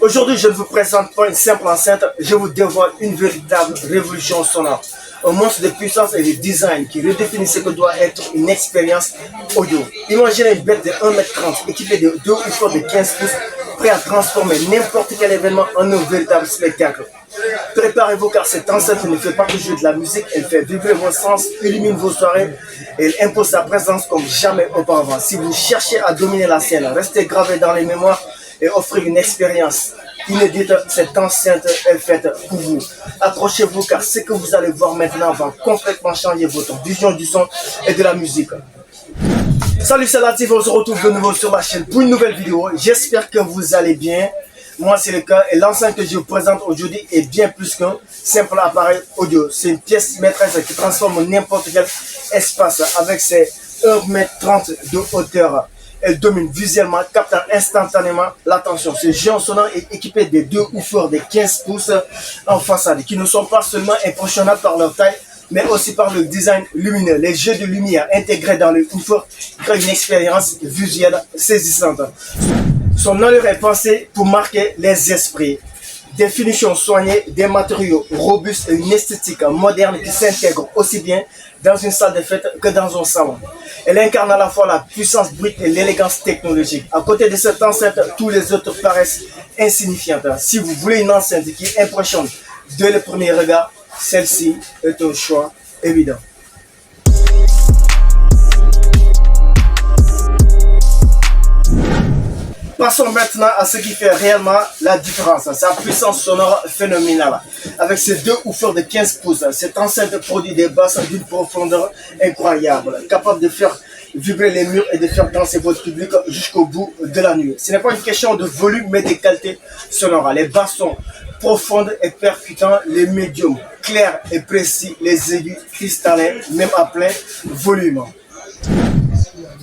Aujourd'hui, je ne vous présente pas une simple enceinte, je vous dévoile une véritable révolution sonore. Un monstre de puissance et de design qui redéfinit ce que doit être une expérience audio. Imaginez une bête de 1m30 équipée de 2 woofers de 15 pouces, prêt à transformer n'importe quel événement en un véritable spectacle. Préparez-vous car cette enceinte ne fait pas que jouer de la musique, elle fait vibrer vos sens, illumine vos soirées et elle impose sa présence comme jamais auparavant. Si vous cherchez à dominer la scène, restez gravé dans les mémoires et offrir une expérience inédite, cette enceinte est faite pour vous. Accrochez-vous car ce que vous allez voir maintenant va complètement changer votre vision du son et de la musique. Salut, c'est Latif, on se retrouve de nouveau sur ma chaîne pour une nouvelle vidéo. J'espère que vous allez bien. Moi, c'est le cas et l'enceinte que je vous présente aujourd'hui est bien plus qu'un simple appareil audio. C'est une pièce maîtresse qui transforme n'importe quel espace avec ses 1m30 de hauteur. Elle domine visuellement, captant instantanément l'attention. Ce géant sonore est équipé de 2 woofers de 15 pouces en façade qui ne sont pas seulement impressionnants par leur taille, mais aussi par le design lumineux. Les jeux de lumière intégrés dans le woofer créent une expérience visuelle saisissante. Son allure est pensée pour marquer les esprits. Des finitions soignées, des matériaux robustes et une esthétique moderne qui s'intègre aussi bien dans une salle de fête que dans un salon. Elle incarne à la fois la puissance brute et l'élégance technologique. À côté de cette enceinte, tous les autres paraissent insignifiantes. Si vous voulez une enceinte qui impressionne dès le premier regard, celle-ci est un choix évident. Passons maintenant à ce qui fait réellement la différence, sa puissance sonore phénoménale. Avec ses 2 woofers de 15 pouces, cette enceinte produit des basses d'une profondeur incroyable, capable de faire vibrer les murs et de faire danser votre public jusqu'au bout de la nuit. Ce n'est pas une question de volume mais de qualité sonore. Les basses sont profondes et percutantes, les médiums clairs et précis, les aigus cristallins, même à plein volume.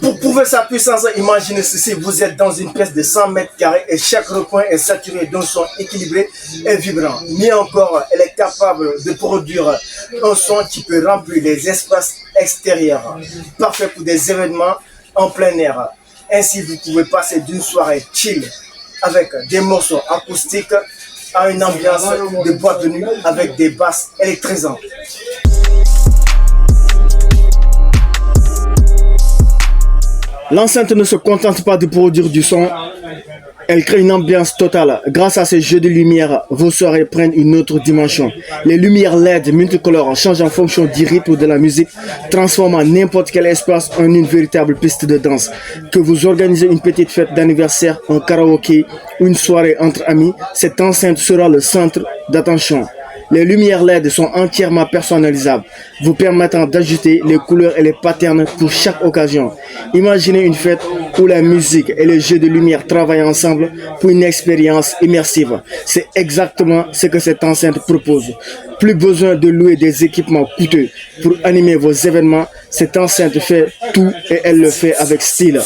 Pour prouver sa puissance, imaginez ceci, vous êtes dans une pièce de 100 mètres carrés et chaque recoin est saturé d'un son équilibré et vibrant. Mieux encore, elle est capable de produire un son qui peut remplir les espaces extérieurs, parfait pour des événements en plein air. Ainsi, vous pouvez passer d'une soirée chill avec des morceaux acoustiques à une ambiance de boîte de nuit avec des basses électrisantes. L'enceinte ne se contente pas de produire du son, elle crée une ambiance totale. Grâce à ces jeux de lumière, vos soirées prennent une autre dimension. Les lumières LED multicolores changent en fonction du rythme de la musique, transformant n'importe quel espace en une véritable piste de danse. Que vous organisez une petite fête d'anniversaire, un karaoké ou une soirée entre amis, cette enceinte sera le centre d'attention. Les lumières LED sont entièrement personnalisables, vous permettant d'ajouter les couleurs et les patterns pour chaque occasion. Imaginez une fête où la musique et les jeux de lumière travaillent ensemble pour une expérience immersive. C'est exactement ce que cette enceinte propose. Plus besoin de louer des équipements coûteux pour animer vos événements. Cette enceinte fait tout et elle le fait avec style.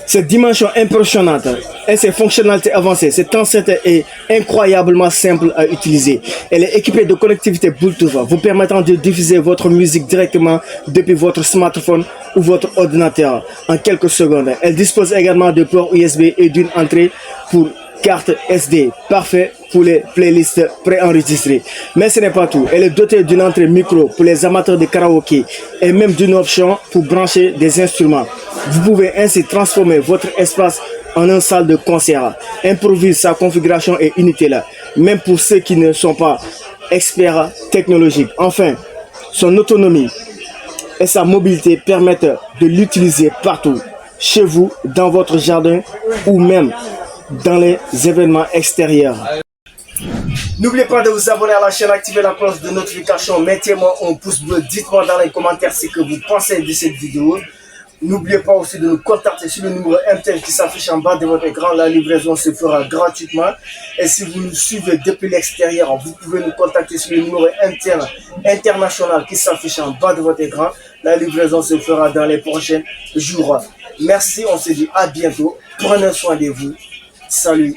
Cette dimension impressionnante et ses fonctionnalités avancées, cette enceinte est incroyablement simple à utiliser. Elle est équipée de connectivité Bluetooth, vous permettant de diffuser votre musique directement depuis votre smartphone ou votre ordinateur en quelques secondes. Elle dispose également de ports USB et d'une entrée pour carte SD, parfait pour les playlists préenregistrées. Mais ce n'est pas tout, elle est dotée d'une entrée micro pour les amateurs de karaoké et même d'une option pour brancher des instruments. Vous pouvez ainsi transformer votre espace en une salle de concert. Improviser sa configuration est inutile, même pour ceux qui ne sont pas experts technologiques. Enfin, son autonomie et sa mobilité permettent de l'utiliser partout, chez vous, dans votre jardin ou même dans les événements extérieurs. N'oubliez pas de vous abonner à la chaîne, activer la cloche de notification, mettez-moi un pouce bleu, dites-moi dans les commentaires ce que vous pensez de cette vidéo. N'oubliez pas aussi de nous contacter sur le numéro MTN qui s'affiche en bas de votre écran. La livraison se fera gratuitement. Et si vous nous suivez depuis l'extérieur, vous pouvez nous contacter sur le numéro MTN international qui s'affiche en bas de votre écran. La livraison se fera dans les prochains jours. Merci, on se dit à bientôt. Prenez soin de vous. Salut.